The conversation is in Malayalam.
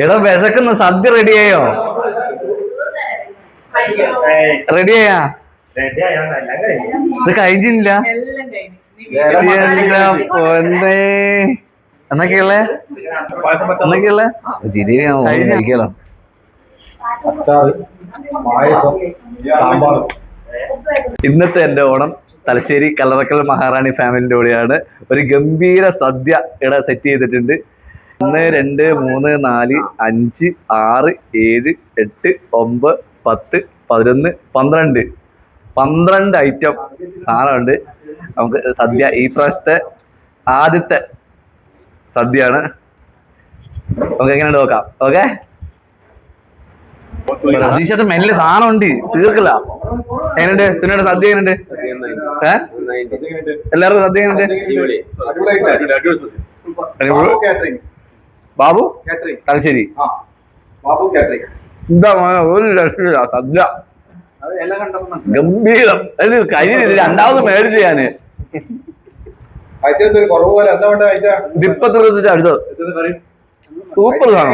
എടാ വിശക്കുന്ന സദ്യ റെഡിയായോ? റെഡിയായാ? ഇത് കഴിഞ്ഞില്ല എന്നൊക്കെയുള്ളേ ജിലേബി കഴിക്കാലോ. ഇന്നത്തെ എന്റെ ഓണം തലശ്ശേരി കല്ലറക്കൽ മഹാറാണി ഫാമിലിന്റെ കൂടെയാണ്. ഒരു ഗംഭീര സദ്യ ഇവിടെ സെറ്റ് ചെയ്തിട്ടുണ്ട്. 1 2 3 4 5 6 7 8 9 10 11 12 ഐറ്റം സാധനമുണ്ട്. നമുക്ക് സദ്യ ഈ പ്രാവശ്യത്തെ ആദ്യത്തെ സദ്യയാണ്. നമുക്ക് എങ്ങനെ നോക്കാം. ഓക്കെ, സതീശേട്ടൻ മെല്ലെ സാധനം ഉണ്ട്, തീർക്കില്ല. എങ്ങനെയുണ്ട് സിനിമയുടെ സദ്യ? എങ്ങനെയുണ്ട് എല്ലാവർക്കും സദ്യ? എങ്ങനെയുണ്ട്? ബാബു തലശ്ശേരി എന്താ ഒരു രക്ഷയില്ല സദ്യ, ഗംഭീരം. കഴിഞ്ഞില്ല, രണ്ടാമത് മേടിച്ചു ഞാന്. ഇപ്പത്തെ അടുത്തത് സൂപ്പർ സാധനം.